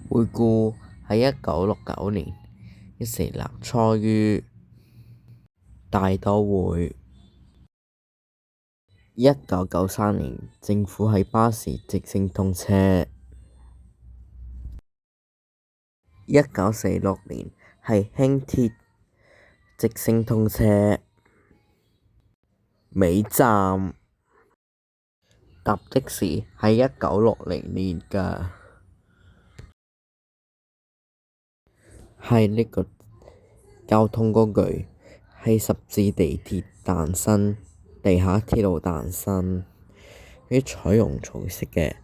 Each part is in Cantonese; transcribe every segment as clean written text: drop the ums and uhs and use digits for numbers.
回顧喺1969年，一時立初於大都會。1993年，政府喺巴士直升通車。1946年係輕鐵直升通車。尾站搭的士係1960年㗎，係呢個交通工具係十字地鐵誕生，地下鐵路誕生。佢採用草式嘅，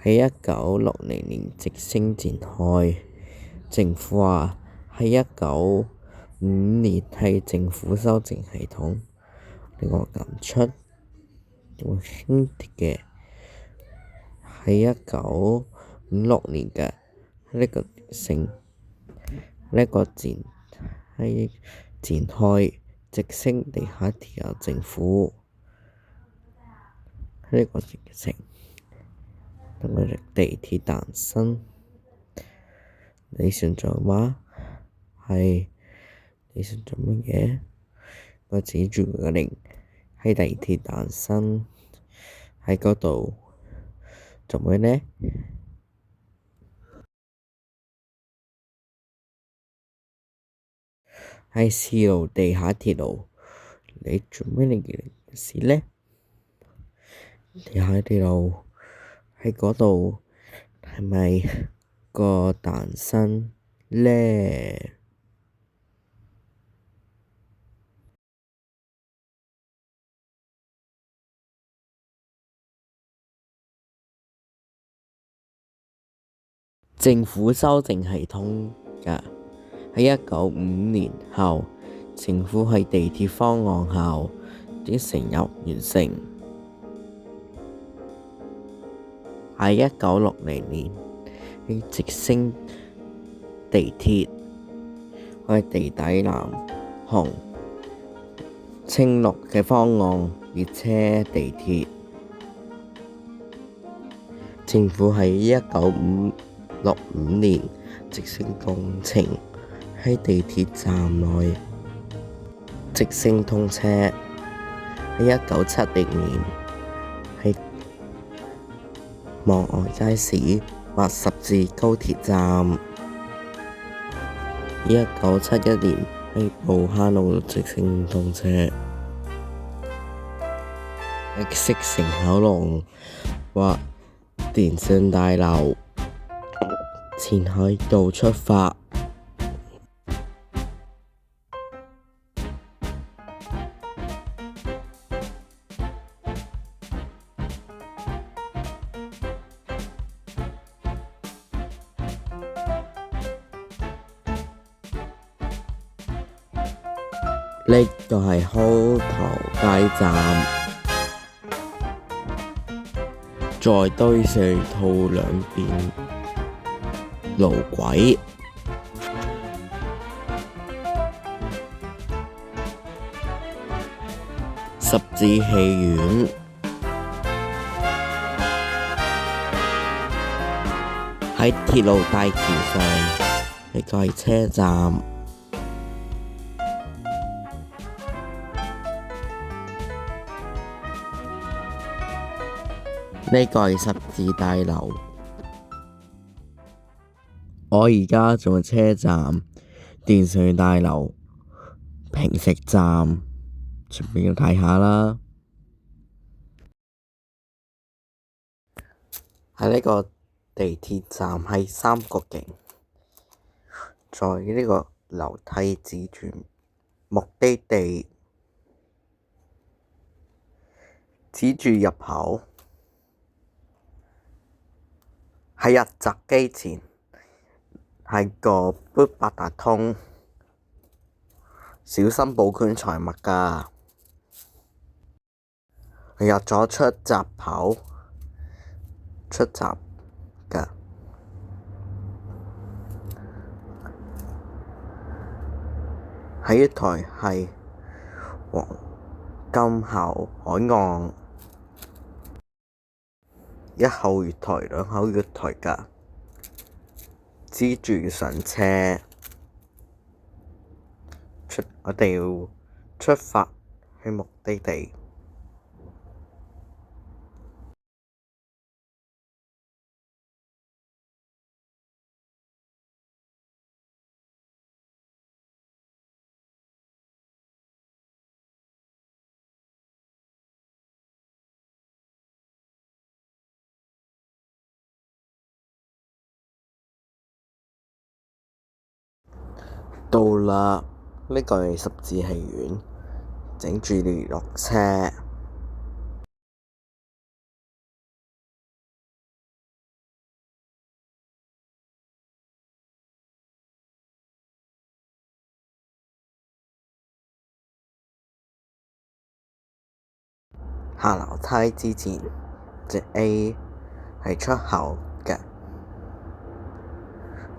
喺1960年直升展開。政府話喺1955年係政府修正系統。另外揀出用輕鐵嘅喺1956年嘅呢個展開直升地下鐵由政府呢個形成，同埋地鐵誕生。你想做嗎？你想做乜嘢？我指住個零喺地鐵誕生喺嗰度做咩呢？係試路地下鐵路，你做咩嚟嘅事呢？地下鐵路喺嗰度係咪個誕生呢？政府修正系統㗎，喺1955年後，政府喺地鐵方案後已成立完成。喺1960年，喺直升地鐵，喺地底藍紅青綠嘅方案列車地鐵。政府喺1965年直升工程喺地鐵站內直升通車。喺1970年喺望外街市或十字高鐵站。1971年喺蒲蝦路直升通車。色城口廊或電信大樓前海道出發。呢個係開頭街站，在堆四套兩邊路軌。十字戲院喺鐵路大橋上，呢個係車站。呢個係十字大樓。我而家做車站、電信大樓、平石站，順便要睇下啦。喺呢個地鐵站係三角形，在呢個樓梯指住目的地，指住入口。喺入閘機前係個八達通，小心保管財物㗎。入咗出閘口，出閘㗎。喺一台係黃金口海岸，一號月台、兩號月台㗎。支柱上車，我哋要出發去目的地。到啦，呢個係十字戲院，請注意落車。下樓梯之前，隻 A 係出口嘅。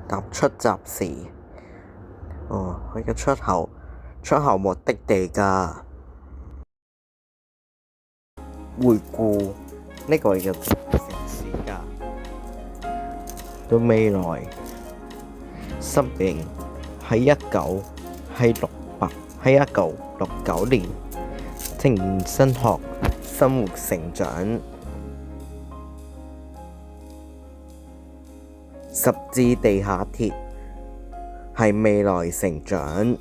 踏出閘時，佢嘅出口目的地㗎。回顧呢個係個城市㗎。到未來10年喺1969年，正新學生活成長。十字地下鐵係未來成長。